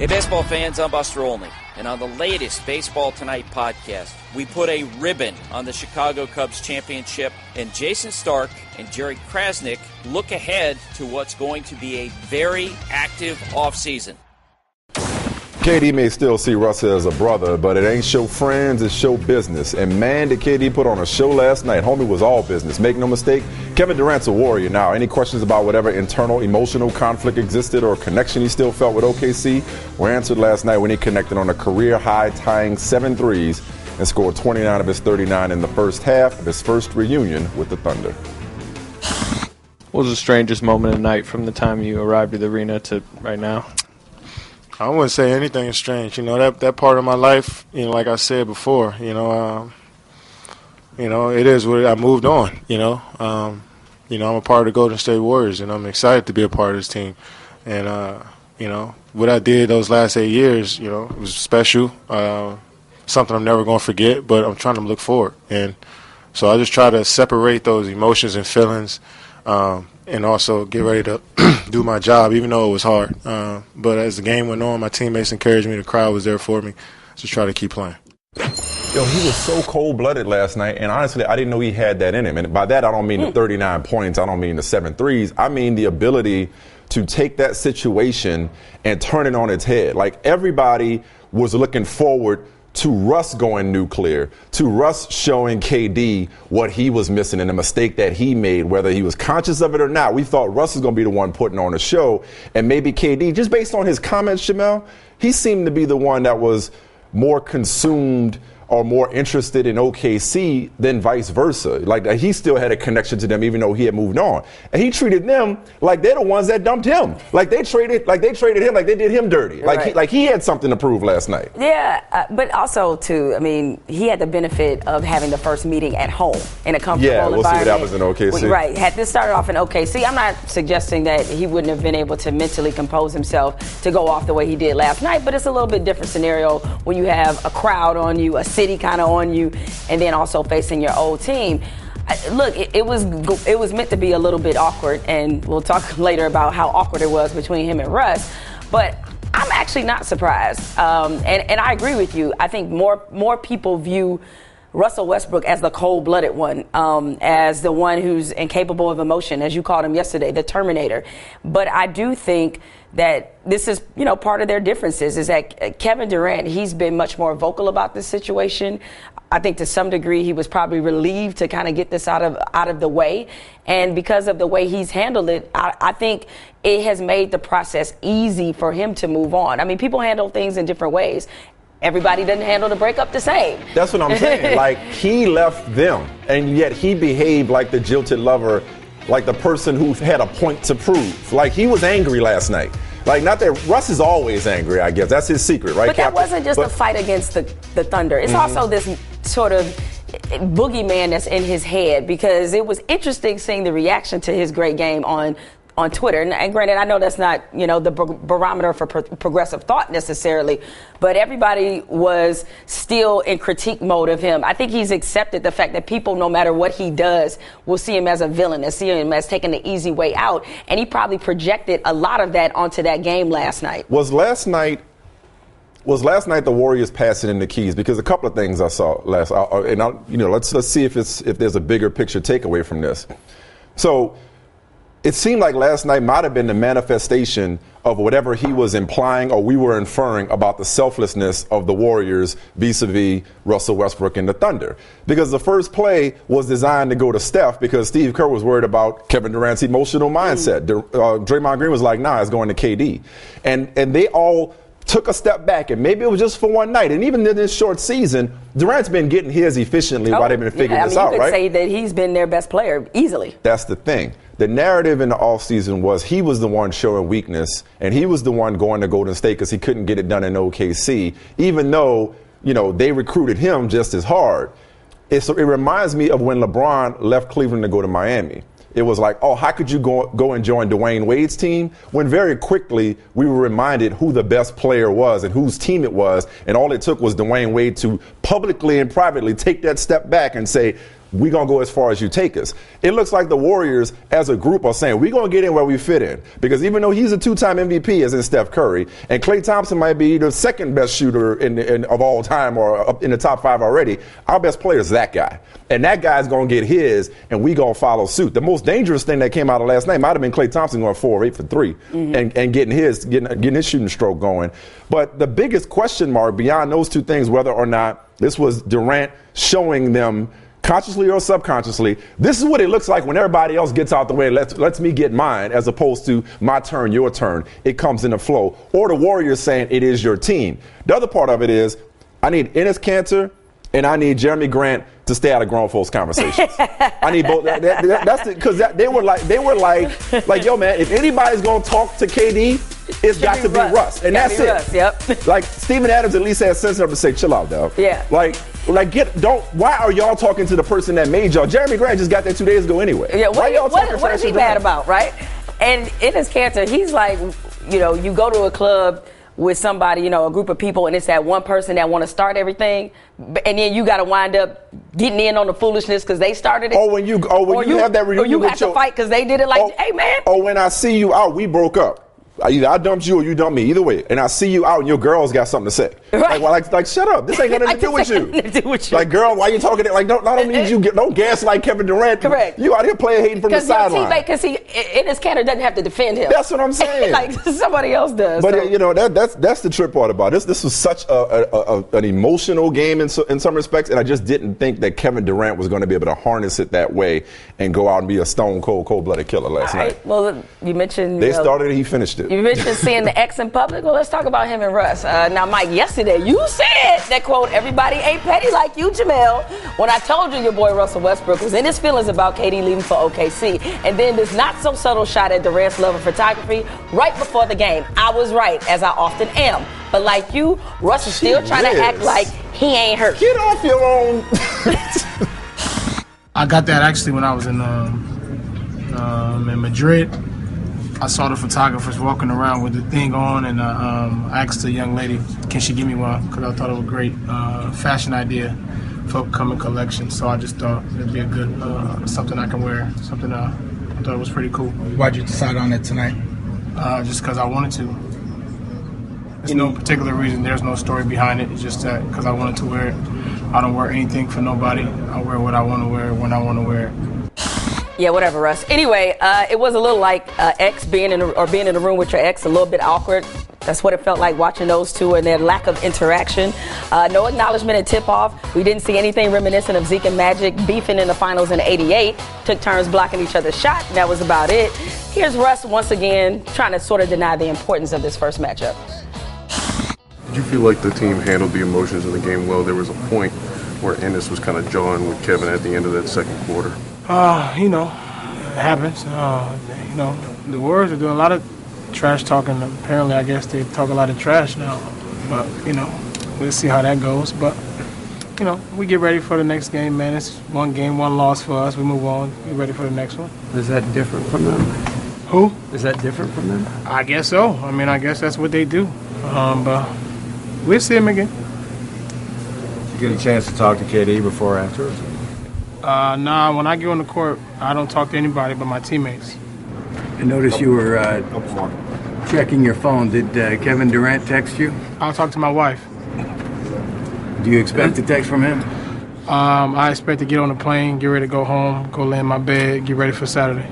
Hey, baseball fans, I'm Buster Olney, and on the latest Baseball Tonight podcast, we put a ribbon on the Chicago Cubs championship, and Jason Stark and Jerry Krasnick look ahead to what's going to be a very active offseason. KD may still see Russell as a brother, but it ain't show friends, it's show business. And man, did KD put on a show last night. Homie was all business. Make no mistake, Kevin Durant's a warrior now. Any questions about whatever internal emotional conflict existed or connection he still felt with OKC were answered last night when he connected on a career-high tying 7 threes and scored 29 of his 39 in the first half of his first reunion with the Thunder. What was the strangest moment of the night from the time you arrived at the arena to right now? I wouldn't say anything strange. You know, that part of my life, you know, like I said before, it is what I moved on, I'm a part of the Golden State Warriors, and I'm excited to be a part of this team. And, what I did those last 8 years, it was special, something I'm never going to forget, but I'm trying to look forward. And so I just try to separate those emotions and feelings and also get ready to do my job, even though it was hard. But as the game went on, my teammates encouraged me. The crowd was there for me. Just try to keep playing. Yo, he was so cold-blooded last night, and honestly, I didn't know he had that in him. And by that, I don't mean the 39 points. I don't mean the 7 threes. I mean the ability to take that situation and turn it on its head. Like, everybody was looking forward to Russ going nuclear, to Russ showing KD what he was missing and the mistake that he made, whether he was conscious of it or not. We thought Russ was going to be the one putting on the show, and maybe KD, just based on his comments, Jamel, he seemed to be the one that was more consumed or more interested in OKC than vice versa. Like, he still had a connection to them even though he had moved on. And he treated them like they're the ones that dumped him. Like they traded him like they did him dirty. Like he had something to prove last night. Yeah, but also too, I mean, he had the benefit of having the first meeting at home in a comfortable environment. Yeah, we'll see what happens in OKC. Right. Had this started off in OKC, I'm not suggesting that he wouldn't have been able to mentally compose himself to go off the way he did last night, but it's a little bit different scenario when you have a crowd on you, a city kind of on you, and then also facing your old team. Look, it was meant to be a little bit awkward, and we'll talk later about how awkward it was between him and Russ, but I'm actually not surprised. And I agree with you. I think more people view Russell Westbrook as the cold-blooded one, as the one who's incapable of emotion, as you called him yesterday, the Terminator. But I do think that this is, part of their differences is that Kevin Durant, he's been much more vocal about this situation. I think to some degree he was probably relieved to kind of get this out of the way. And because of the way he's handled it, I think it has made the process easy for him to move on. I mean, people handle things in different ways. Everybody doesn't handle the breakup the same. That's what I'm saying. Like, he left them, and yet he behaved like the jilted lover, like the person who had a point to prove. Like, he was angry last night. Like, not that Russ is always angry, I guess. That's his secret, right, But that wasn't just a fight against the Thunder. It's also this sort of boogeyman that's in his head, because it was interesting seeing the reaction to his great game on Twitter. And granted, I know that's not, the barometer for progressive thought necessarily, but everybody was still in critique mode of him. I think he's accepted the fact that people, no matter what he does, will see him as a villain and see him as taking the easy way out. And he probably projected a lot of that onto that game last night. Was last night the Warriors passing in the keys? Because a couple of things I saw let's see if there's a bigger picture takeaway from this. So, it seemed like last night might have been the manifestation of whatever he was implying or we were inferring about the selflessness of the Warriors vis-a-vis Russell Westbrook and the Thunder. Because the first play was designed to go to Steph because Steve Kerr was worried about Kevin Durant's emotional mindset. Draymond Green was like, nah, it's going to KD. And they all took a step back, and maybe it was just for one night. And even in this short season, Durant's been getting his efficiently while they've been figuring this out, right? You could say that he's been their best player easily. That's the thing. The narrative in the offseason was he was the one showing weakness, and he was the one going to Golden State because he couldn't get it done in OKC, even though, they recruited him just as hard. It reminds me of when LeBron left Cleveland to go to Miami. It was like, oh, how could you go and join Dwayne Wade's team? When very quickly we were reminded who the best player was and whose team it was, and all it took was Dwayne Wade to publicly and privately take that step back and say, we're going to go as far as you take us. It looks like the Warriors as a group are saying, we're going to get in where we fit in. Because even though he's a 2-time MVP, as in Steph Curry, and Klay Thompson might be the second best shooter of all time or up in the top 5 already, our best player is that guy. And that guy's going to get his, and we going to follow suit. The most dangerous thing that came out of last night might have been Klay Thompson going 4 of 8 for 3 and getting his shooting stroke going. But the biggest question mark beyond those two things, whether or not this was Durant showing them consciously or subconsciously, this is what it looks like when everybody else gets out the way and lets me get mine, as opposed to my turn, your turn. It comes in a flow. Or the Warriors saying it is your team. The other part of it is I need Enes Kanter and I need Jeremy Grant to stay out of grown folks' conversations. I need both. That's because they were like, yo, man, if anybody's gonna talk to KD, it's got to be Russ, and that's it. Russ, yep. Like Steven Adams at least has sense enough to say, chill out, dog. Yeah. Why are y'all talking to the person that made y'all? Jeremy Grant just got there 2 days ago anyway. Yeah. What is he mad about, right? And in his cancer, he's like, you go to a club with somebody, a group of people, and it's that one person that want to start everything, and then you got to wind up getting in on the foolishness because they started it. When you have that reunion, or you have to fight because they did it. Hey man. Or when I see you out, we broke up. Either I dumped you or you dumped me. Either way, and I see you out and your girl's got something to say. Right. Like shut up. This ain't got nothing to do with you. Like, girl, why you talking? Like, don't need you. Don't gaslight Kevin Durant. Correct. You out here playing hating from the sideline. Because Enes Kanter doesn't have to defend him. That's what I'm saying. Like somebody else does. But that's the trip part about it. This was such an emotional game in some respects, and I just didn't think that Kevin Durant was going to be able to harness it that way and go out and be a stone cold-blooded killer last night. Well, you mentioned they started it, he finished it. You mentioned seeing the ex in public. Well, let's talk about him and Russ. Now, Mike, yesterday you said that, quote, everybody ain't petty like you, Jamel, when I told you your boy Russell Westbrook was in his feelings about KD leaving for OKC. And then this not-so-subtle shot at Durant's love of photography right before the game. I was right, as I often am. But like you, Russ is still trying to act like he ain't hurt. Get off your own. I got that actually when I was in Madrid. I saw the photographers walking around with the thing on, and I asked the young lady, can she give me one? Because I thought it was a great fashion idea for upcoming collection. So I just thought it'd be a good something I can wear. Something I thought was pretty cool. Why'd you decide on it tonight? Just because I wanted to. There's no particular reason. There's no story behind it. It's just that because I wanted to wear it. I don't wear anything for nobody. I wear what I want to wear when I want to wear it. Yeah, whatever, Russ. Anyway, it was a little like ex being in the room with your ex, a little bit awkward. That's what it felt like watching those two and their lack of interaction. No acknowledgement at tip-off. We didn't see anything reminiscent of Zeke and Magic beefing in the finals in '88. Took turns blocking each other's shot, and that was about it. Here's Russ once again trying to sort of deny the importance of this first matchup. Did you feel like the team handled the emotions in the game well? There was a point where Enes was kind of jawing with Kevin at the end of that second quarter. It happens. The Warriors are doing a lot of trash talking. Apparently, I guess they talk a lot of trash now. But, we'll see how that goes. But, we get ready for the next game, man. It's one game, one loss for us. We move on. Get ready for the next one. Is that different from them? Who? Is that different from them? I guess so. I guess that's what they do. But we'll see them again. Did you get a chance to talk to KD before or afterwards? Nah, when I get on the court, I don't talk to anybody but my teammates. I noticed you were checking your phone. Did Kevin Durant text you? I'll talk to my wife. Do you expect a text from him? I expect to get on the plane, get ready to go home, go lay in my bed, get ready for Saturday.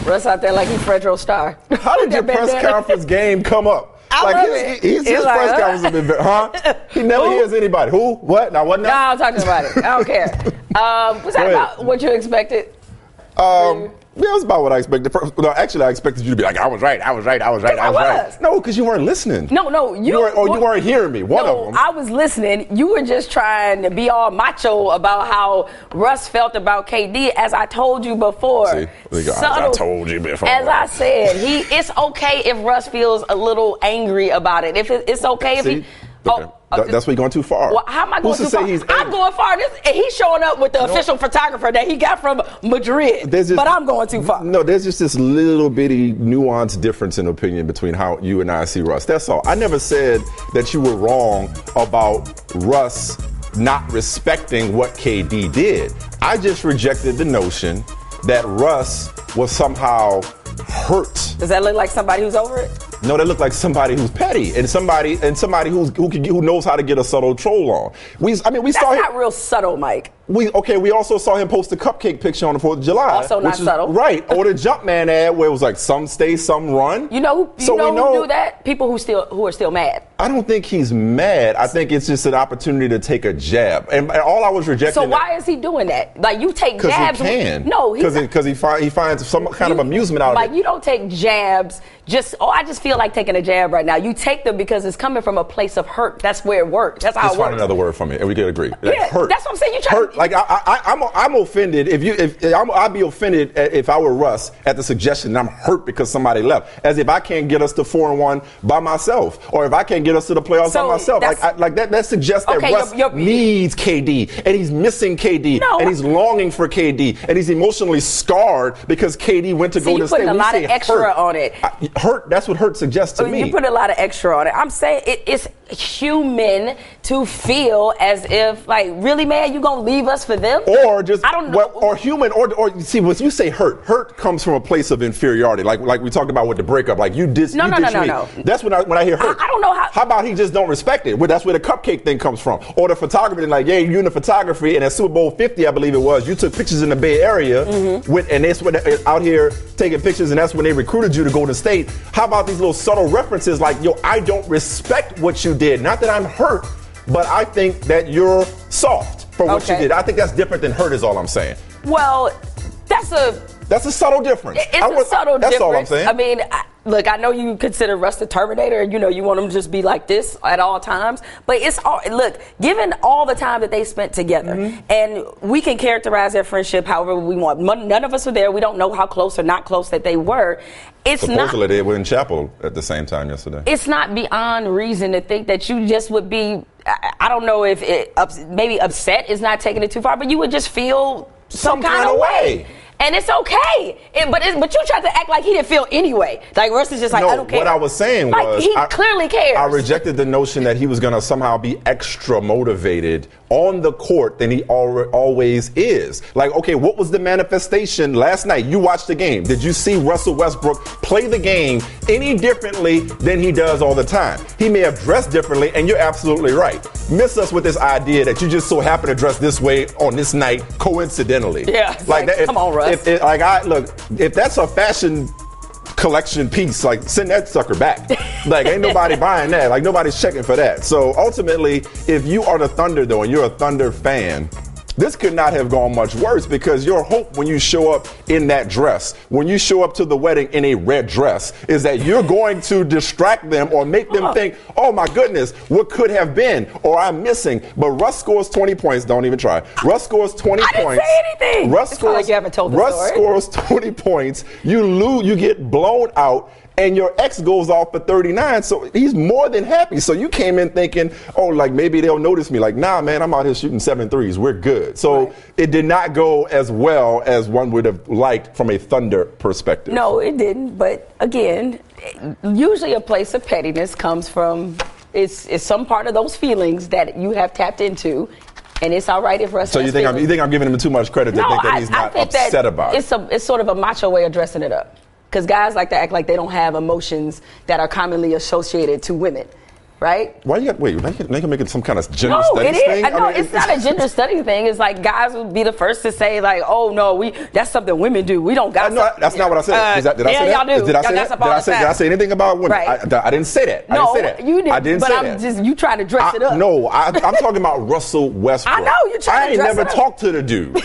Russ out there like he's Fredro Starr. How did your press conference game come up? His press conference has been, He never hears anybody. Who? What? Now what? Now I'm talking about it. I don't care. Was that about what you expected? Yeah, it was about what I expected. No, actually, I expected you to be like, I was right. No, because you weren't listening. No, you weren't hearing me. One of them. I was listening. You were just trying to be all macho about how Russ felt about KD, as I told you before. See, I told you before. As I said, it's okay if Russ feels a little angry about it. If it's okay if he. That's why you're going too far. Well, how am I going too far? I'm going far. He's showing up with the official photographer that he got from Madrid. But I'm going too far. No, there's just this little bitty nuanced difference in opinion between how you and I see Russ. That's all. I never said that you were wrong about Russ not respecting what KD did. I just rejected the notion that Russ was somehow hurt. Does that look like somebody who's over it? No, that looked like somebody who's petty and somebody who knows how to get a subtle troll on. We saw him. That's not real subtle, Mike. We also saw him post a cupcake picture on the 4th of July. Also not subtle. Right. Or the Jumpman ad where it was like some stay, some run. You know who do that? People who are still mad. I don't think he's mad. I think it's just an opportunity to take a jab. And all I was rejecting. So why is he doing that? Like, you take jabs. Because he can. No, because he finds some kind of amusement out of it. Like, you don't take jabs I just feel like taking a jab right now. You take them because it's coming from a place of hurt. That's where it works. That's how it works. Just find another word from it, and we could agree. Yeah, hurt. That's what I'm saying. You try hurt. Like I'm offended I'd be offended if I were Russ at the suggestion that I'm hurt because somebody left, as if I can't get us to 4-1 by myself, or if I can't get us to the playoffs by myself. That suggests that Russ needs KD, and he's missing KD, and he's longing for KD, and he's emotionally scarred because KD went to Golden State. You're putting a lot of extra on it. Hurt. That's what hurt suggests to me. You put a lot of extra on it. I'm saying it's human to feel as if, like, really, man, you gonna leave us for them? Or just I don't know. Or human. Or see, when you say hurt, hurt comes from a place of inferiority. Like we talked about with the breakup. Like you diss me. No. That's when I hear hurt. I don't know how. How about he just don't respect it? Well, that's where the cupcake thing comes from. Or the photography, like, yeah, you in the photography, and at Super Bowl 50, I believe it was, you took pictures in the Bay Area, and that's when they're out here taking pictures, and that's when they recruited you to Golden State. How about these little subtle references like, yo, I don't respect what you did. Not that I'm hurt, but I think that you're soft for what you did. I think that's different than hurt is all I'm saying. Well, that's a subtle difference. It's a subtle difference. That's all I'm saying. I mean, look, I know you consider Russ the Terminator, and you want him to just be like this at all times. But given all the time that they spent together, and we can characterize their friendship however we want. None of us were there. We don't know how close or not close that they were. Supposedly they were in chapel at the same time yesterday. It's not beyond reason to think that you just would be, I don't know if maybe upset is not taking it too far, but you would just feel some kind of way. And it's okay. But you tried to act like he didn't feel anyway. Like Russ is just like, I don't care. What I was saying was, he clearly cares. I rejected the notion that he was going to somehow be extra motivated on the court than he always is. Like, okay, what was the manifestation last night? You watched the game. Did you see Russell Westbrook play the game any differently than he does all the time? He may have dressed differently, and you're absolutely right. Miss us with this idea that you just so happen to dress this way on this night coincidentally. Yeah, like that, come on, Russ. If that's a fashion collection piece, like, send that sucker back. Like, ain't nobody buying that. Like, nobody's checking for that. So ultimately, if you are the Thunder, though, and you're a Thunder fan, this could not have gone much worse, because your hope when you show up in that dress, when you show up to the wedding in a red dress, is that you're going to distract them or make them think, oh my goodness, what could have been, or I'm missing. But Russ scores 20 points. Don't even try. Russ scores 20 points. I didn't say anything. Russ scores 20 points. You lose. You get blown out. And your ex goes off for 39, so he's more than happy. So you came in thinking, oh, like, maybe they'll notice me. Like, nah, man, I'm out here shooting 7 threes. We're good. So It did not go as well as one would have liked from a Thunder perspective. No, it didn't. But again, usually a place of pettiness comes from it's some part of those feelings that you have tapped into. And it's all right if Russ. So you think I'm giving him too much credit to think that he's not upset about it? It's sort of a macho way of dressing it up. Because guys like to act like they don't have emotions that are commonly associated to women, right? Why you got they can make it some kind of gender studies thing? No, it's not a gender study thing. It's like guys would be the first to say, like, oh no, that's something women do. We don't got. No, that's not what I said. Did I say that? Y'all do. Did I say anything about women? Right. I didn't say that. No, you didn't. I didn't say that. But I'm you trying to dress it up. No, I'm talking about Russell Westbrook. I know you're trying to dress it up. I ain't never talked to the dude.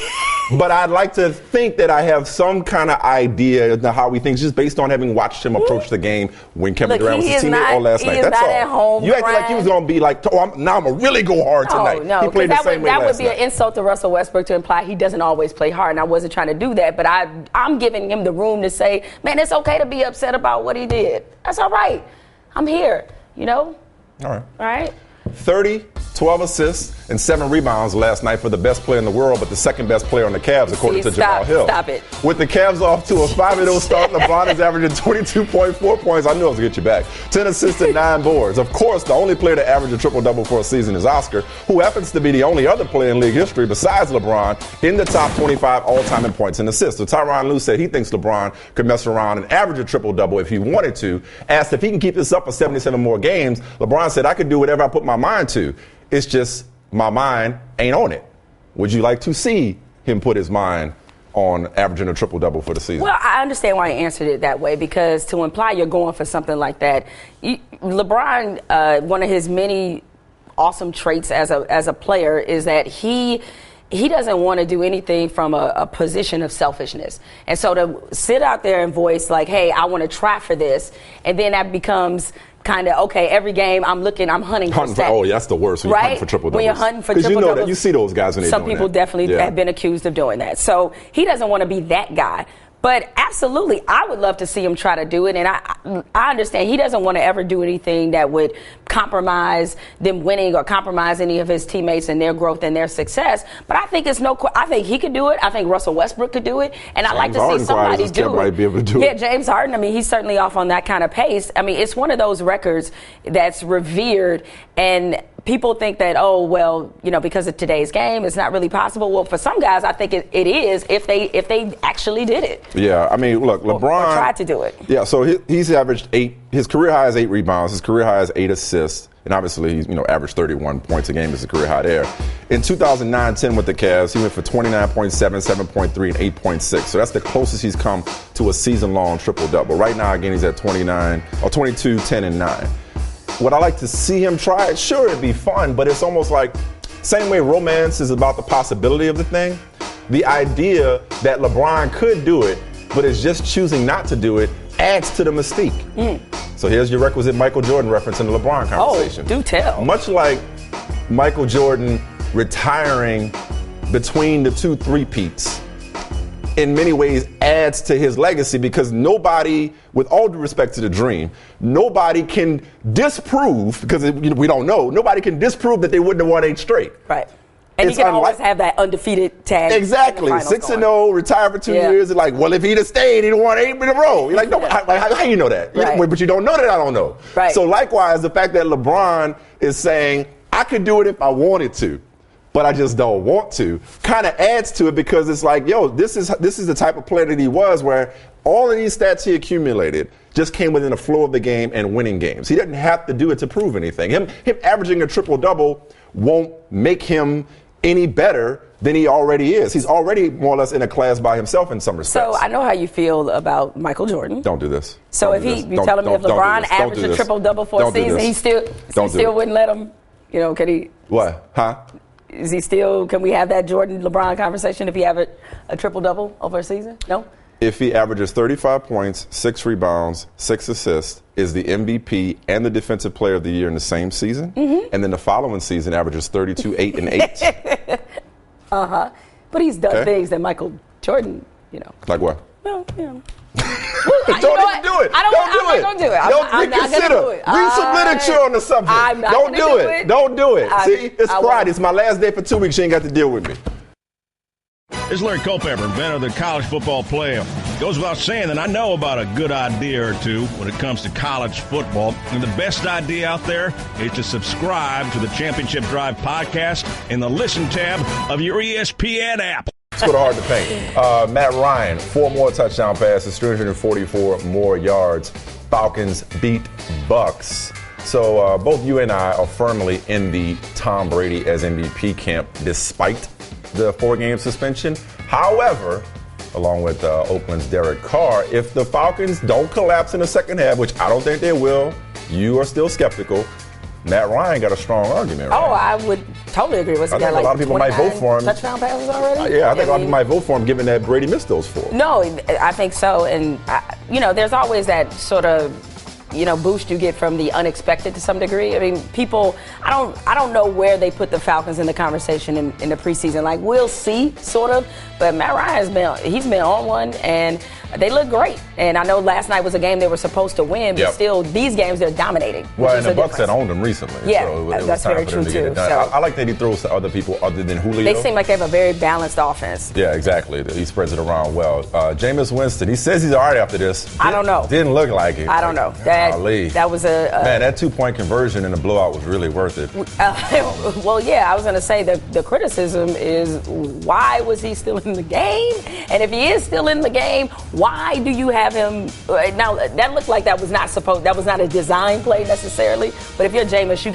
But I'd like to think that I have some kind of idea of how he thinks, just based on having watched him approach the game when Kevin Durant was his teammate all last night. That's all. At home you acted like he was going to be like, now I'm going to really go hard tonight. No, he played the same way last night. That would be an insult to Russell Westbrook to imply he doesn't always play hard, and I wasn't trying to do that. But I'm giving him the room to say, man, it's okay to be upset about what he did. That's all right. I'm here, All right. 30 12 assists, and 7 rebounds last night for the best player in the world, but the second best player on the Cavs, according to Jamal Hill. Stop it. With the Cavs off to a 5-0 start, LeBron is averaging 22.4 points. I knew I was going to get you back. 10 assists and 9 boards. Of course, the only player to average a triple-double for a season is Oscar, who happens to be the only other player in league history besides LeBron in the top 25 all-time in points and assists. So Tyronn Lue said he thinks LeBron could mess around and average a triple-double if he wanted to. Asked if he can keep this up for 77 more games, LeBron said, I could do whatever I put my mind to. It's just my mind ain't on it. Would you like to see him put his mind on averaging a triple-double for the season? Well, I understand why he answered it that way, because to imply you're going for something like that, LeBron, one of his many awesome traits as a player is that he doesn't want to do anything from a position of selfishness. And so to sit out there and voice like, hey, I want to try for this, and then that becomes kind of, okay, every game I'm hunting for stats. Oh, yeah, that's the worst. When right? You're hunting for triple doubles. When you're hunting for triple doubles. doubles. You see those guys when they're doing Some people that. definitely have been accused of doing that. So he doesn't want to be that guy. But absolutely, I would love to see him try to do it. And I understand he doesn't want to ever do anything that would compromise them winning or compromise any of his teammates and their growth and their success. But I think I think he could do it. I think Russell Westbrook could do it. And I'd like to see somebody do it. Might be able to do it. James Harden, I mean, he's certainly off on that kind of pace. I mean, it's one of those records that's revered, and people think that, oh, well, because of today's game, it's not really possible. Well, for some guys, I think it is if they actually did it. Yeah, I mean, look, LeBron or tried to do it. Yeah, so he's averaged 8. His career high is 8 rebounds. His career high is 8 assists, and obviously he's averaged 31 points a game is a career high there. In 2009-10 with the Cavs, he went for 29.7, 7.3, and 8.6. So that's the closest he's come to a season-long triple-double. Right now, again, he's at 22, 10, and 9. Would I like to see him try it? Sure, it'd be fun, but it's almost like same way romance is about the possibility of the thing. The idea that LeBron could do it, but is just choosing not to do it, adds to the mystique. So here's your requisite Michael Jordan reference in the LeBron conversation. Oh, do tell. Much like Michael Jordan retiring between the 2 three-peats, in many ways adds to his legacy, because nobody, with all due respect to the dream, nobody can disprove, because we don't know, nobody can disprove that they wouldn't have won 8 straight. Right. And he can always have that undefeated tag. Exactly. 6-0, retired for 2 years. Like, well, if he'd have stayed, he'd have won 8 in a row. You're like, no, how you know that? Right. But you don't know that I don't know. Right. So likewise, the fact that LeBron is saying, I could do it if I wanted to, but I just don't want to, kind of adds to it, because it's like, yo, this is the type of player that he was, where all of these stats he accumulated just came within the flow of the game and winning games. He didn't have to do it to prove anything. Him averaging a triple-double won't make him any better than he already is. He's already more or less in a class by himself in some respects. So I know how you feel about Michael Jordan. Don't do this. So if you're telling me if LeBron averaged a triple-double for a season, he still wouldn't let him, can he? What? Huh? Is he still, can we have that Jordan-LeBron conversation if he have a triple-double over a season? No? If he averages 35 points, 6 rebounds, 6 assists, is the MVP and the Defensive Player of the Year in the same season, and then the following season averages 32, 8, and 8. But he's done things that Michael Jordan, Like what? Well, Don't even do it. I'm not going to do it. I'm not going to do it. Read some literature on the subject. I'm not Don't do it. Don't do it. See, it's Friday. It's my last day for 2 weeks. You ain't got to deal with me. This is Larry Culpepper, inventor of the college football playoff. Goes without saying that I know about a good idea or two when it comes to college football. And the best idea out there is to subscribe to the Championship Drive podcast in the Listen tab of your ESPN app. Let's go to Hard to Paint. Matt Ryan, 4 more touchdown passes, 344 more yards. Falcons beat Bucks. So both you and I are firmly in the Tom Brady as MVP camp, despite the 4-game suspension. However, along with Oakland's Derek Carr, if the Falcons don't collapse in the second half, which I don't think they will, you are still skeptical. Matt Ryan got a strong argument. Right? Oh, I would totally agree. What's I think a lot of people might vote for him. Touchdown passes already? Yeah, I think a lot of people might vote for him, given that Brady missed those 4. No, I think so. And, there's always that sort of boost you get from the unexpected to some degree? I mean, people, I don't know where they put the Falcons in the conversation in the preseason. Like, we'll see, sort of. But Matt Ryan he's been on one, and they look great. And I know last night was a game they were supposed to win, but still, these games they're dominating. Well, and the Bucs had owned them recently. Yeah, so it was that's time very for true them to get too. it done. So, I like that he throws to other people other than Julio. They seem like they have a very balanced offense. Yeah, exactly. He spreads it around well. Jameis Winston, he says he's all right after this. I don't know. Didn't look like it. I don't know. That was a man. That 2-point conversion in the blowout was really worth it. Well, yeah, I was going to say the criticism is, why was he still in the game? And if he is still in the game, why do you have him? Now that looked like that was not a design play necessarily. But if you're Jameis, you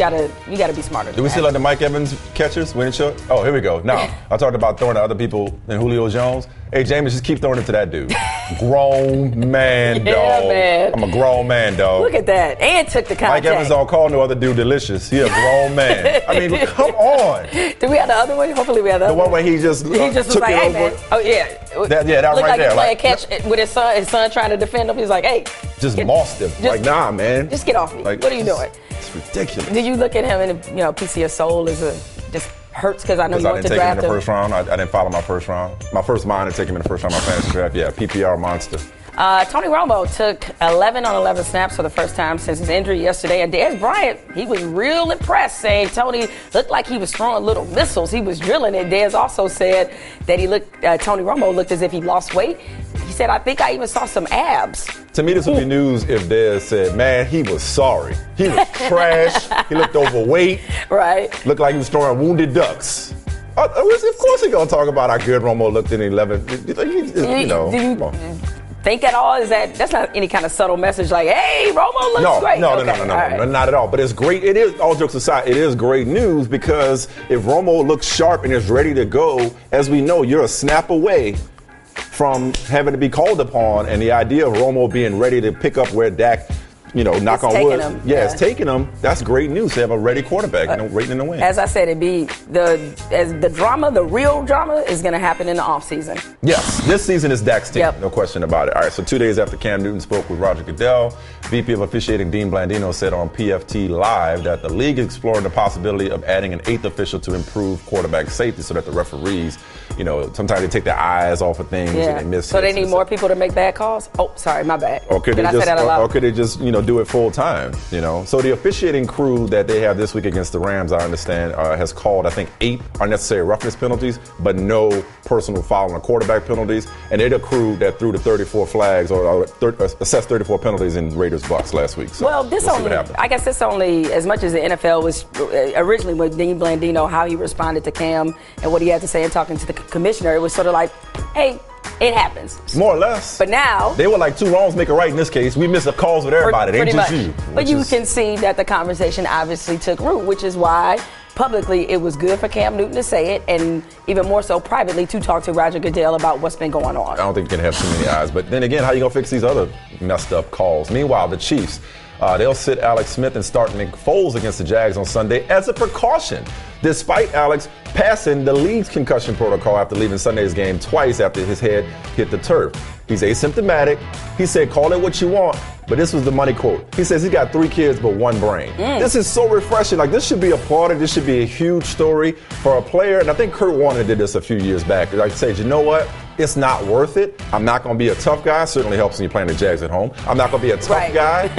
gotta be smarter. Do we see like the Mike Evans catches when it showed? Oh, here we go. Now I talked about throwing to other people than Julio Jones. Hey, Jameis, just keep throwing it to that dude. Grown man, dog. Man. I'm a grown man, dog. Look at that. And took the contact. Mike Evans don't call no other dude delicious. He a grown man. I mean, come on. Do we have the other one? Hopefully we have the other one. The one where he just was took like, it hey, over. man. Oh, yeah. That looked right like there. He playing catch with his son trying to defend him. He's like, hey. Just mossed him. Like, nah, man. Just get off me. Like, what are you doing? It's ridiculous. Did you look at him and, a piece of your soul is just hurts because I know you want to draft him? I didn't take him in the first round. I didn't follow my first round. My first mind to take him in the first round of my fantasy draft. Yeah, PPR monster. Tony Romo took 11 on 11 snaps for the first time since his injury yesterday. And Dez Bryant, he was real impressed, saying Tony looked like he was throwing little missiles. He was drilling it. Dez also said that Tony Romo looked as if he lost weight. He said, I think I even saw some abs. To me, this would be news if Dez said, man, he was sorry. He was trash. He looked overweight. Right. Looked like he was throwing wounded ducks. Of course he's going to talk about how good Romo looked in 11. Think at all? That's not any kind of subtle message like, hey, Romo looks great. No, not at all. But it's great. It is, all jokes aside, it is great news because if Romo looks sharp and is ready to go, as we know, you're a snap away from having to be called upon. And the idea of Romo being ready to pick up where Dak, knock on wood. It's taking him. That's great news to have a ready quarterback, waiting in the wing. As I said, the drama, the real drama, is going to happen in the offseason. Yes, this season is Dak's team, no question about it. All right, so 2 days after Cam Newton spoke with Roger Goodell, VP of officiating Dean Blandino said on PFT Live that the league is exploring the possibility of adding an 8th official to improve quarterback safety so that the referees, sometimes they take their eyes off of things and they miss. So they need more people to make bad calls? Oh, sorry, my bad. Or could they just do it full time, So the officiating crew that they have this week against the Rams, I understand, has called, I think, 8 unnecessary roughness penalties, but no personal foul and quarterback penalties. And they're the crew that threw the 34 flags or assessed 34 penalties in Raiders Bucs last week. So well, this only, as much as the NFL was originally with Dean Blandino, how he responded to Cam and what he had to say in talking to the commissioner, it was sort of like, hey, it happens. More or less. But now they were like 2 wrongs make a right in this case. We miss the calls with everybody. They ain't just you. But you can see that the conversation obviously took root, which is why publicly it was good for Cam Newton to say it, and even more so privately to talk to Roger Goodell about what's been going on. I don't think you can have too many eyes. But then again, how you going to fix these other messed up calls? Meanwhile, the Chiefs, they'll sit Alex Smith and start Nick Foles against the Jags on Sunday as a precaution, despite Alex passing the league's concussion protocol after leaving Sunday's game twice after his head hit the turf. He's asymptomatic. He said, call it what you want, but this was the money quote. He says he's got 3 kids but 1 brain. This is so refreshing. Like, this should be applauded. This should be a huge story for a player. And I think Kurt Warner did this a few years back. Like, said, you know what? It's not worth it. I'm not going to be a tough guy. Certainly helps when you're playing the Jags at home. I'm not going to be a tough guy.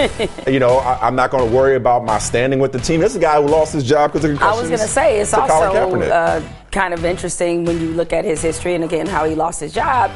I'm not going to worry about my standing with the team. This is a guy who lost his job because of concussions. I was going to say, it's also kind of interesting when you look at his history and, again, how he lost his job.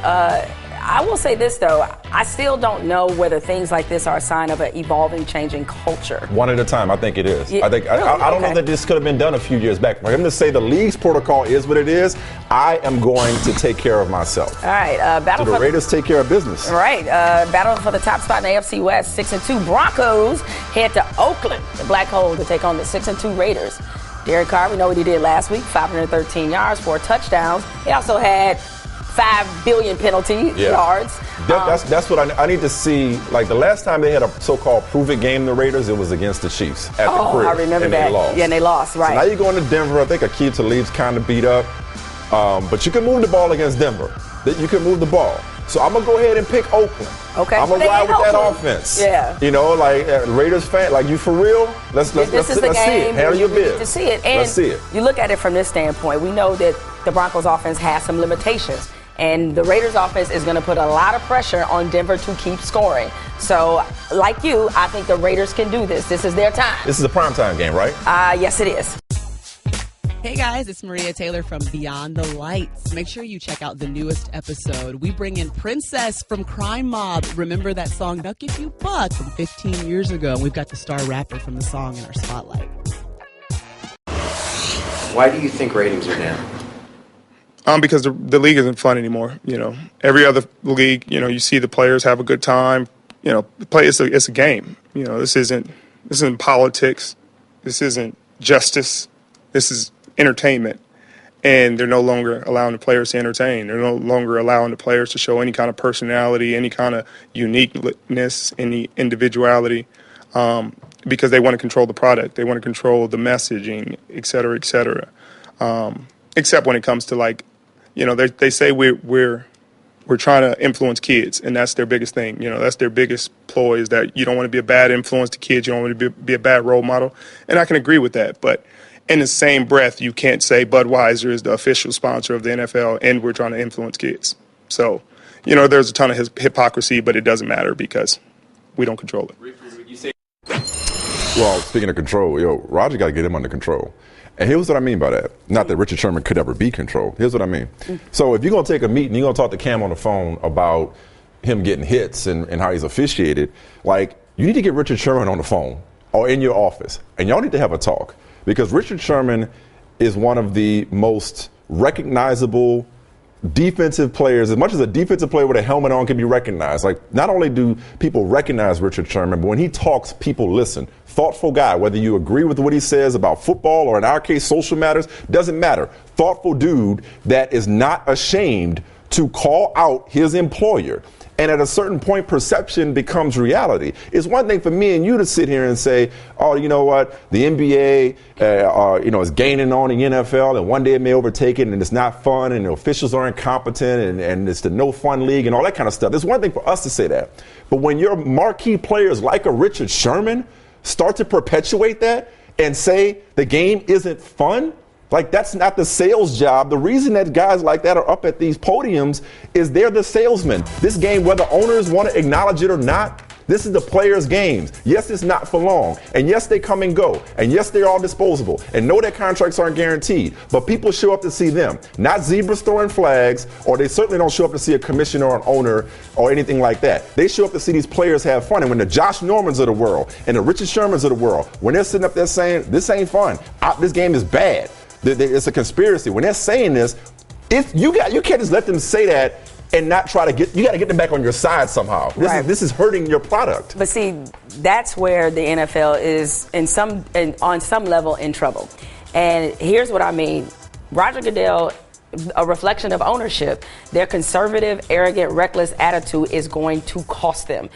I will say this, though. I still don't know whether things like this are a sign of an evolving, changing culture. One at a time, I think it is. Yeah, I don't know that this could have been done a few years back. For him to say the league's protocol is what it is, I am going to take care of myself. All right. The Raiders take care of business. All right. Battle for the top spot in the AFC West. 6-2 Broncos head to Oakland, the Black Hole, to take on the 6-2 Raiders. Derek Carr, we know what he did last week, 513 yards, 4 touchdowns. He also had 5 billion penalty yards. That's what I need to see. Like, the last time they had a so-called prove-it game, the Raiders, it was against the Chiefs at the crib. I remember that. They lost. Yeah, and they lost, right. So now you're going to Denver. I think Aqib Talib's kind of beat up. But you can move the ball against Denver. You can move the ball. So I'm going to go ahead and pick Oakland. Okay. I'm going to ride with that offense. Yeah. You know, like Raiders fan, like you for real? Let's see it. Handle your biz. To see it. And let's see it. You look at it from this standpoint. We know that the Broncos offense has some limitations. And the Raiders offense is going to put a lot of pressure on Denver to keep scoring. So, like you, I think the Raiders can do this. This is their time. This is a primetime game, right? Yes, it is. Hey guys, it's Maria Taylor from Beyond the Lights. Make sure you check out the newest episode. We bring in Princess from Crime Mob. Remember that song, Duck If You Buck, from 15 years ago. And we've got the star rapper from the song in our spotlight. Why do you think ratings are down? Because the league isn't fun anymore. You know, every other league, you know, you see the players have a good time. You know, it's a game. You know, this isn't politics. This isn't justice. This is entertainment. And they're no longer allowing the players to entertain. They're no longer allowing the players to show any kind of personality, any kind of uniqueness, any individuality, because they want to control the product. They want to control the messaging, et cetera, et cetera. Except when it comes to, like, you know, they say we're trying to influence kids, and that's their biggest thing. You know, that's their biggest ploy, is that you don't want to be a bad influence to kids. You don't want to be a bad role model. And I can agree with that. But in the same breath, you can't say Budweiser is the official sponsor of the NFL and we're trying to influence kids. So, you know, there's a ton of hypocrisy, but it doesn't matter because we don't control it. Well, speaking of control, Roger got to get him under control. And here's what I mean by that. Not that Richard Sherman could ever be controlled. Here's what I mean. So if you're going to take a meeting, you're going to talk to Cam on the phone about him getting hits and how he's officiated, like, you need to get Richard Sherman on the phone or in your office, and y'all need to have a talk. Because Richard Sherman is one of the most recognizable defensive players. As much as a defensive player with a helmet on can be recognized, like, not only do people recognize Richard Sherman, but when he talks, people listen. Thoughtful guy, whether you agree with what he says about football or, in our case, social matters, doesn't matter. Thoughtful dude that is not ashamed to call out his employer. And at a certain point, perception becomes reality. It's one thing for me and you to sit here and say, oh, you know what, the NBA, is gaining on the NFL, and one day it may overtake it, and it's not fun, and the officials are incompetent, and it's the no fun league, and all that kind of stuff. It's one thing for us to say that. But when your marquee players like a Richard Sherman start to perpetuate that and say the game isn't fun, like, that's not the sales job. The reason that guys like that are up at these podiums is they're the salesmen. This game, whether owners want to acknowledge it or not, this is the players' games. Yes, it's not for long. And yes, they come and go. And yes, they're all disposable. And no, their contracts aren't guaranteed. But people show up to see them, not zebras throwing flags, or they certainly don't show up to see a commissioner or an owner or anything like that. They show up to see these players have fun. And when the Josh Normans of the world and the Richard Shermans of the world, when they're sitting up there saying, this ain't fun, this game is bad, it's a conspiracy. When they're saying this, you can't just let them say that and not try to you got to get them back on your side somehow. This is hurting your product. But see, that's where the NFL is on some level in trouble. And here's what I mean. Roger Goodell, a reflection of ownership, their conservative, arrogant, reckless attitude is going to cost them.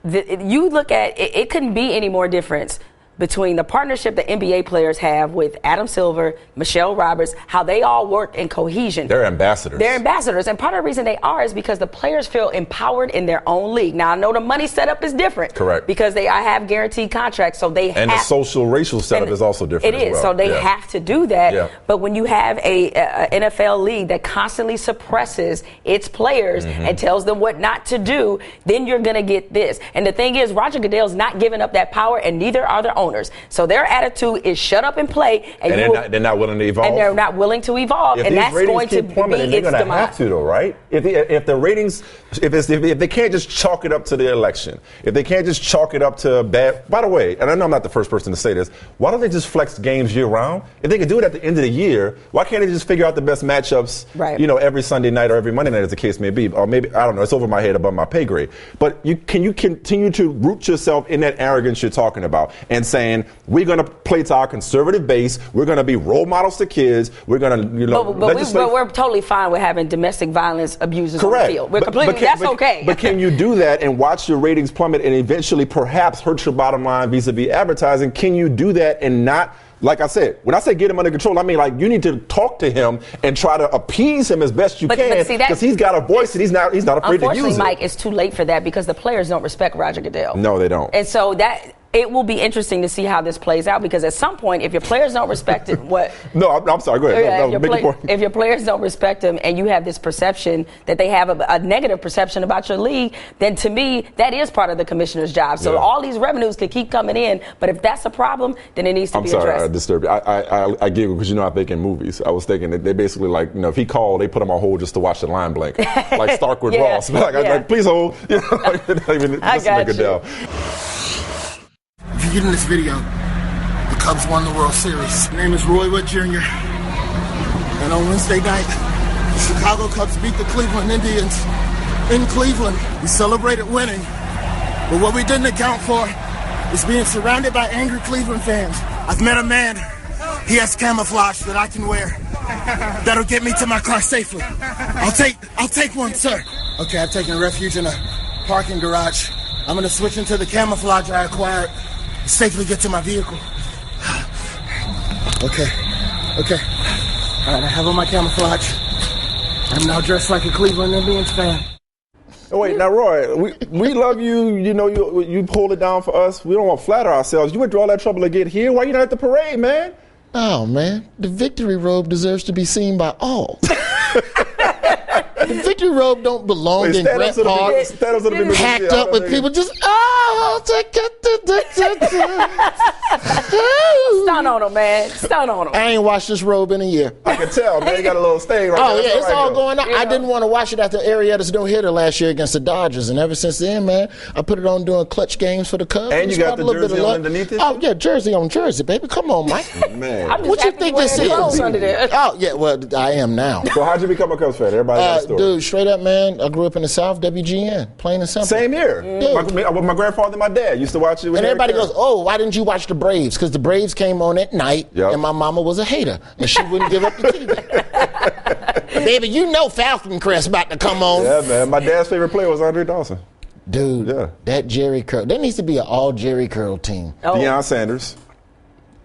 You look at it couldn't be any more difference between the partnership that NBA players have with Adam Silver, Michelle Roberts, how they all work in cohesion. They're ambassadors. They're ambassadors. And part of the reason they are is because the players feel empowered in their own league. Now, I know the money setup is different. Correct. Because I have guaranteed contracts, so they and the social racial setup is also different. It is. As well. So they have to do that. Yeah. But when you have a NFL league that constantly suppresses its players and tells them what not to do, then you're going to get this. And the thing is, Roger Goodell's not giving up that power, and neither are the owners. So their attitude is shut up and play. And they're not willing to evolve. And they're not willing to evolve. If and these that's ratings going to keep plummeting, be its they're going to demise. have to, though, right? If the ratings, if they can't just chalk it up to the election, if they can't just chalk it up to bad. By the way, and I know I'm not the first person to say this, why don't they just flex games year round? If they can do it at the end of the year, why can't they just figure out the best matchups, every Sunday night or every Monday night, as the case may be? Or maybe, I don't know, it's over my head, above my pay grade. But can you continue to root yourself in that arrogance you're talking about and saying, we're going to play to our conservative base, we're going to be role models to kids, we're going to, but we're totally fine with having domestic violence abusers on the field. We're that's okay. But can you do that and watch your ratings plummet and eventually perhaps hurt your bottom line vis-a-vis advertising? Can you do that and not Like I said, when I say get him under control, I mean like you need to talk to him and try to appease him as best you can because he's got a voice and he's not afraid to use it. Unfortunately, Mike, it's too late for that because the players don't respect Roger Goodell. No, they don't. And so it will be interesting to see how this plays out because at some point, if your players don't respect it, No, I'm sorry. Go ahead. If your players don't respect him and you have this perception that they have a negative perception about your league, then to me, that is part of the commissioner's job. So all these revenues could keep coming in, but if that's a problem, then it needs to be addressed. I'm sorry, I disturbed you. I giggle because I think in movies. I was thinking that they basically if he called, they put him on hold just to watch the line blank, like Stark with Ross. Like, please hold. I got Goodell. If you get in this video, the Cubs won the World Series. My name is Roy Wood Jr. And on Wednesday night, the Chicago Cubs beat the Cleveland Indians in Cleveland. We celebrated winning, but what we didn't account for is being surrounded by angry Cleveland fans. I've met a man, he has camouflage that I can wear that'll get me to my car safely. I'll take one, sir. Okay, I've taken refuge in a parking garage. I'm gonna switch into the camouflage I acquired. Safely get to my vehicle. Okay. All right, I have on my camouflage. I'm now dressed like a Cleveland Indians fan. Oh, wait, now, Roy, we love you. You know, you pulled it down for us. We don't want to flatter ourselves. You went through all that trouble to get here. Why you not at the parade, man? Oh, man, the victory robe deserves to be seen by all. The victory robe don't belong in Grant Park, packed up with people just, Stun on him, man. Stun on him. I ain't washed this robe in a year. I can tell, man. You got a little stain right there. Oh, yeah, it's all going on. I didn't want to wash it after Arrieta's no-hitter last year against the Dodgers, and ever since then, man, I put it on doing clutch games for the Cubs. And you got the jersey on underneath it? Oh, yeah, jersey on jersey, baby. Come on, Mike. Man. What you think this is? Oh, yeah, well, I am now. So how'd you become a Cubs fan? Everybody got a story. Dude, straight up, man, I grew up in the South, WGN, plain and simple. Same here. My grandfather and my dad used to watch it. And everybody goes, why didn't you watch the Braves? Because the Braves came on at night, and my mama was a hater, and she wouldn't give up the TV. Baby, you know Falcon Crest about to come on. Yeah, man. My dad's favorite player was Andre Dawson. Dude, that Jerry Curl. There needs to be an all Jerry Curl team. Deion Sanders.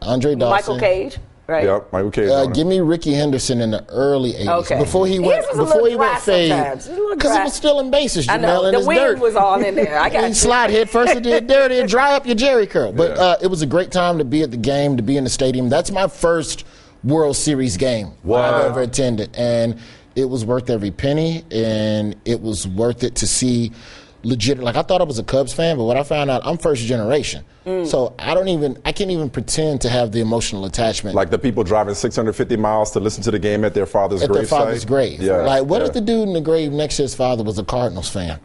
Andre Dawson. Michael Cage. Right. Yep, Michael Cage. Give me Ricky Henderson in the early 80s. Okay. Before he went fade. Because it was still in bases, I know. The wind was all in there. I got you. Slide head first and then dirty and dry up your Jerry curl. But it was a great time to be at the game, to be in the stadium. That's my first World Series game I've ever attended. And it was worth every penny, and it was worth it to see legit. Like, I thought I was a Cubs fan, but what I found out, I'm first generation. So I can't even pretend to have the emotional attachment. Like the people driving 650 miles to listen to the game at their father's grave. At their father's grave. Yeah. Like, what if the dude in the grave next to his father was a Cardinals fan?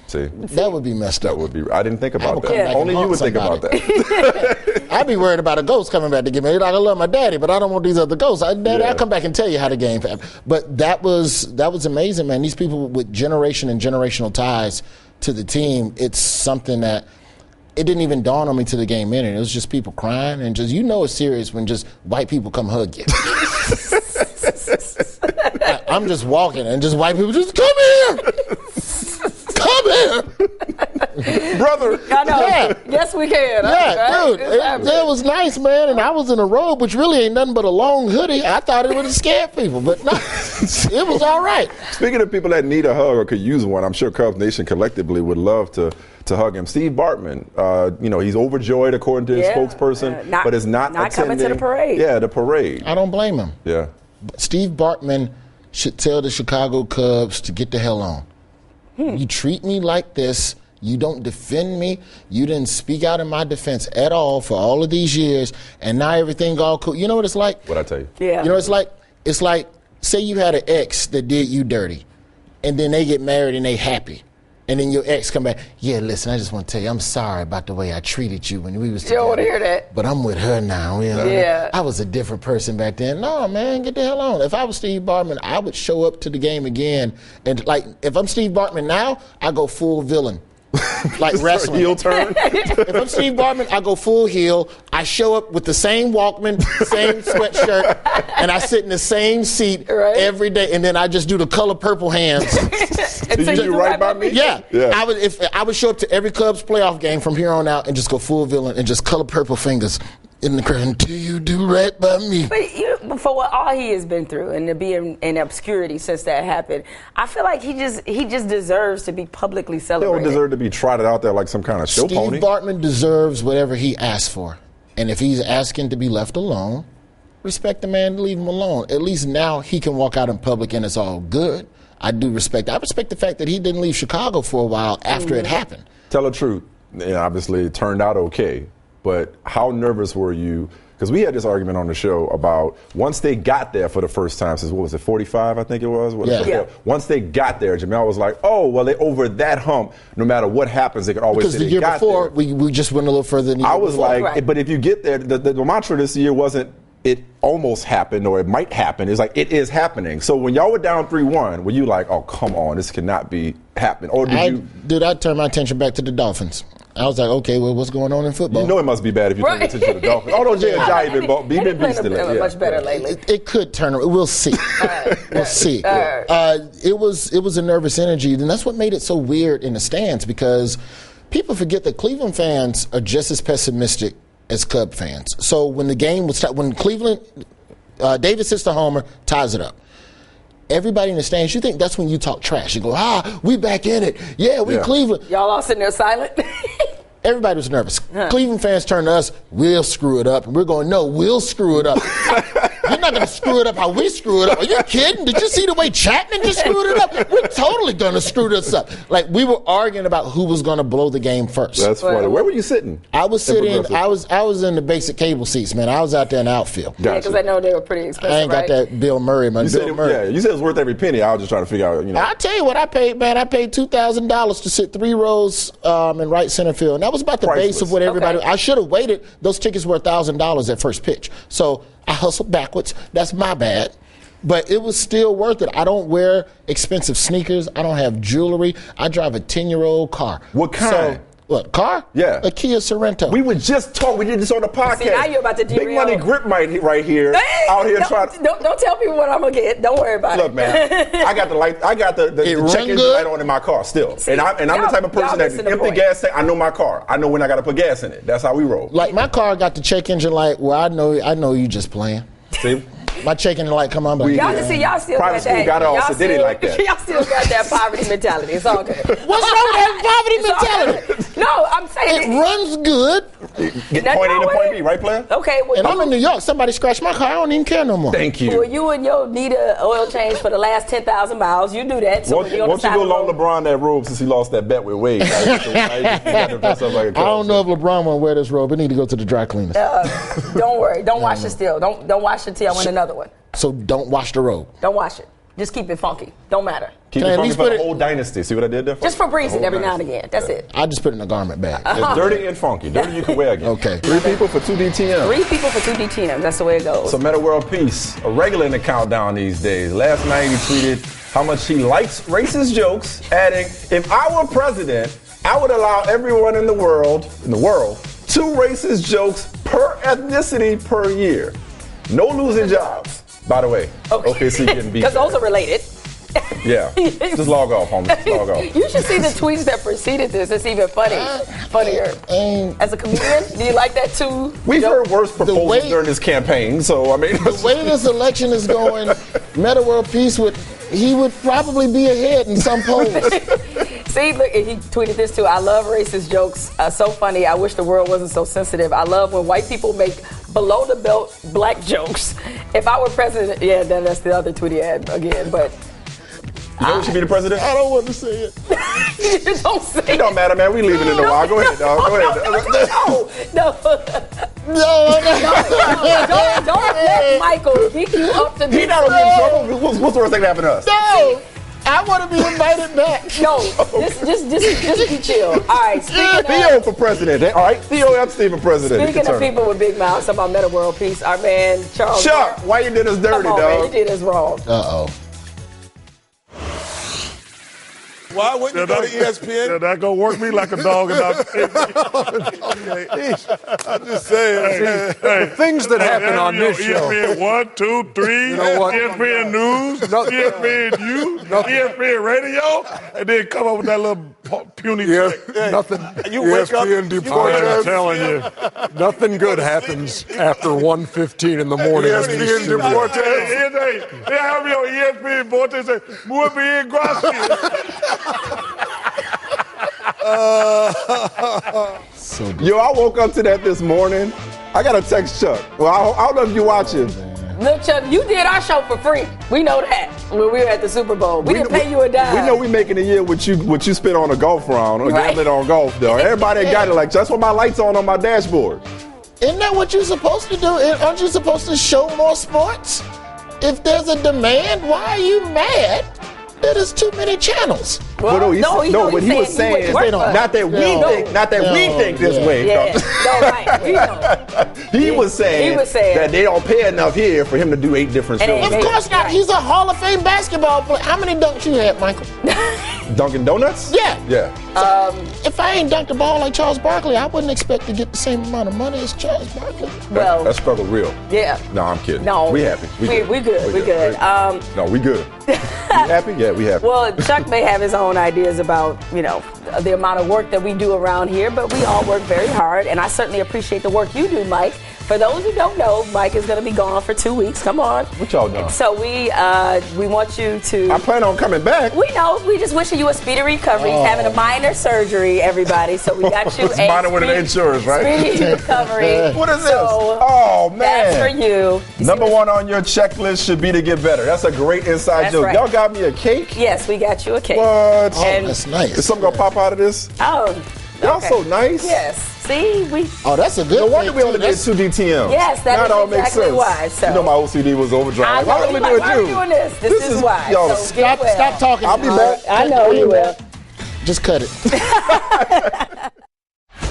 See, that would be messed up. That would be. I didn't think about that. Only you would think about that. I'd be worried about a ghost coming back to get me. Like, I love my daddy, but I don't want these other ghosts. Daddy, I'll come back and tell you how the game happened. But that was amazing, man. These people with generation and generational ties to the team, it's something that it didn't even dawn on me till the game ended. It was just people crying and just, it's serious when just white people come hug you. I'm just walking and just white people just come here. Come here. Brother. I know. Yeah. Yes, we can. Yeah, dude. It was nice, man. And I was in a robe, which really ain't nothing but a long hoodie. I thought it would have scared people, but no, it was all right. Speaking of people that need a hug or could use one, I'm sure Cubs Nation collectively would love to hug him. Steve Bartman, he's overjoyed according to his spokesperson, but is not attending. Coming to the parade. Yeah, the parade. I don't blame him. Yeah. Steve Bartman should tell the Chicago Cubs to get the hell on. You treat me like this. You don't defend me. You didn't speak out in my defense at all for all of these years, and now everything all cool. You know what it's like? What'd I tell you? Yeah. You know, it's like, say you had an ex that did you dirty, and then they get married and they happy. And then your ex come back, listen, I just want to tell you, I'm sorry about the way I treated you when we was together. You don't want to hear that. But I'm with her now. Yeah. I was a different person back then. No, man, get the hell on. If I was Steve Bartman, I would show up to the game again. And, like, if I'm Steve Bartman now, I go full villain. Like wrestling. Heel turn. If I'm Steve Bartman, I go full heel. I show up with the same Walkman, same sweatshirt, and I sit in the same seat every day. And then I just do the color purple hands. Did you right by me? Yeah. I would show up to every Cubs playoff game from here on out and just go full villain and just color purple fingers. in the crowd until you do right by me. But for all he has been through and to be in obscurity since that happened, I feel like he just deserves to be publicly He celebrated. don't deserve to be trotted out there like some kind of show pony. Steve Bartman deserves whatever he asked for. And if he's asking to be left alone, respect the man and leave him alone. At least now he can walk out in public and it's all good. I do respect that. I respect the fact that he didn't leave Chicago for a while after it happened. Tell the truth. And obviously, it turned out okay. But how nervous were you? Because we had this argument on the show about once they got there for the first time, since what was it, 45, I think it was? Yeah. Once they got there, Jamel was like, oh, well, they over that hump. No matter what happens, they could always Because say the they year got before, there. we just went a little further than the year I was before. like, Right. but if you get there, the mantra this year wasn't it almost happened or it might happen. It's like it is happening. So when y'all were down 3-1, were you like, oh, come on, this cannot be happening? Or did I turned my attention back to the Dolphins. I was like, okay, well, what's going on in football? You know it must be bad if you turn attention to the Dolphins. Although Jay Ajayi been beasting lately. Much better lately. It could turn around. We'll see. We'll see. It was a nervous energy, and that's what made it so weird in the stands because people forget that Cleveland fans are just as pessimistic as Cub fans. So when the game was when Cleveland, Davis hits the homer, ties it up. Everybody in the stands, you think that's when you talk trash. You go, we back in it. Yeah, we Cleveland. Y'all all sitting there silent. Everybody was nervous. Cleveland fans turned to us, we'll screw it up. And we're going, no, we'll screw it up. You're not going to screw it up how we screw it up. Are you kidding? Did you see the way Chapman just screwed it up? We're totally going to screw this up. Like, we were arguing about who was going to blow the game first. That's funny. Where were you sitting? I was sitting, I was in the basic cable seats, man. I was out there in the outfield. Yeah, because I know they were pretty expensive, I ain't got that Bill Murray, man. You said it was worth every penny. I was just trying to figure out, I'll tell you what I paid, man. I paid $2,000 to sit 3 rows in right center field. And that was about the base of what everybody. I should have waited. Those tickets were $1,000 at first pitch. So I hustled backwards. That's my bad. But it was still worth it. I don't wear expensive sneakers. I don't have jewelry. I drive a 10-year-old car. What kind? What, car? Yeah. A Kia Sorento. We would just talk. We did this on the podcast. See, now you're about to derail. Big Money Grip right here. Out here trying. Don't tell people what I'm gonna get. Don't worry about it. Look, man, I got the light. I got the check engine light on in my car still. See, and I'm the type of person that empty gas tank. I know my car. I know when I got to put gas in it. That's how we roll. Like my car got the check engine light. Well, I know you just playing. See. My check engine light come on. But y'all still private got school that. got it also did it like that. Y'all still got that poverty mentality. It's all good. What's wrong with that poverty mentality? No, I'm saying it runs good. Get point A to point B, right, player? Okay. Well, and I'm in New York. Somebody scratched my car. I don't even care no more. Thank you. Well, you and your need a oil change for the last 10,000 miles. You do that. So won't you go loan LeBron that robe since he lost that bet with Wade? I don't know if LeBron won't wear this robe. It need to go to the dry cleaners. Don't worry. Don't wash it still. Don't wash it till I win another one. So don't wash the robe. Don't wash it. Just keep it funky. Don't matter. Keep it funky for the whole dynasty. See what I did there? Just for breezing every now and again. That's it. I just put it in a garment bag. It's dirty and funky. Dirty you can wear again. Okay. 3 people for 2 DTM. 3 people for 2 DTM. That's the way it goes. So Meta World Peace, a regular in the countdown these days. Last night he tweeted how much he likes racist jokes, adding, if I were president, I would allow everyone in the world, 2 racist jokes per ethnicity per year. No losing jobs, by the way. Okay, so you're getting beat. Because those are related. Yeah. Just log off, homie. Just log off. You should see the tweets that preceded this. It's even funnier. As a comedian, do you like that too? We've heard worse proposals during this campamping, so I mean. The way this election is going, Meta World Peace he would probably be ahead in some polls. See, look, he tweeted this too. I love racist jokes. So funny. I wish the world wasn't so sensitive. I love when white people make below the belt black jokes. If I were president, then that's the other tweet he had again. But you know who should be the president? I don't want to say it. You don't say it. It don't matter, man. We leaving it in a while. Go ahead, dog. Go ahead. No. Don't let Michael beat you up to He not gonna get in trouble. What's the worst thing that happened to us? No. I want to be invited back. No, just be chill. All right, Theo for president. All right, Theo Epstein for president. Speaking of people with big mouths, about Meta World Peace, our man Charles. Chuck, why you did us dirty, dog? Man, you did us wrong. Uh-oh. Why wouldn't you go to ESPN? That gonna work me like a dog in my I'm just saying. The things that happen on this show. ESPN 1, 2, 3, you know what? ESPN News, ESPN You, ESPN Radio, and then come up with that little puny Yes, chick. Hey, nothing. You wake up. ESPN Deportes. I'm telling you, nothing good happens after 1:15 in the morning. ESPN Deportes. They have me on ESPN Deportes say, muy bien, gracias. Yo, I woke up to that this morning. I got to text Chuck. Well, I don't know if you're watching. Look, Chuck, you did our show for free. We know that when we were at the Super Bowl. We didn't pay you a dime. We know we making a year what you spent on a golf round or gambling on golf, though. Everybody got it like that's what my lights on my dashboard. Isn't that what you're supposed to do? Aren't you supposed to show more sports? If there's a demand, why are you mad that there's too many channels? Well, what he was saying is not that we think this way. Yeah. No, right. He was saying that they don't pay enough here for him to do 8 different shows. Of course not. He's a Hall of Fame basketball player. How many dunks you had, Michael? Dunkin' Donuts? Yeah. Yeah. So, if I ain't dunked the ball like Charles Barkley, I wouldn't expect to get the same amount of money as Charles Barkley. Well, that struggle real. Yeah. No, I'm kidding. No. We happy. We good. We good. No, we good. You happy? Yeah, we happy. Well, Chuck may have his own ideas about, the amount of work that we do around here, but we all work very hard, and I certainly appreciate the work you do, Mike. For those who don't know, Mike is going to be gone for 2 weeks. Come on. What y'all doing? So we want you to... I plan on coming back. We know. We just wishing you a speedy recovery. He's having a minor surgery, everybody. So we got you a minor with an insurance, right? Speedy recovery. What is this? Oh, man. That's for you. Number one on your checklist should be to get better. That's a great inside joke. Right. Y'all got me a cake? Yes, we got you a cake. What? And that's nice. Is something going to pop out of this? Oh, y'all so nice. Yes. See, we. Oh, that's a good. No wonder we only did 2 DTMs. Yes, that all is exactly makes sense. why. So. You know my OCD was overdrive. Why are we doing this? This is why. Yo, so stop talking. I'll be back. I know you will. Just cut it.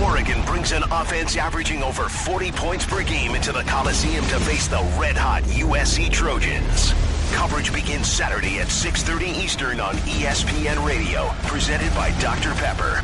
Oregon brings an offense averaging over 40 points per game into the Coliseum to face the red-hot USC Trojans. Coverage begins Saturday at 6:30 Eastern on ESPN Radio, presented by Dr. Pepper.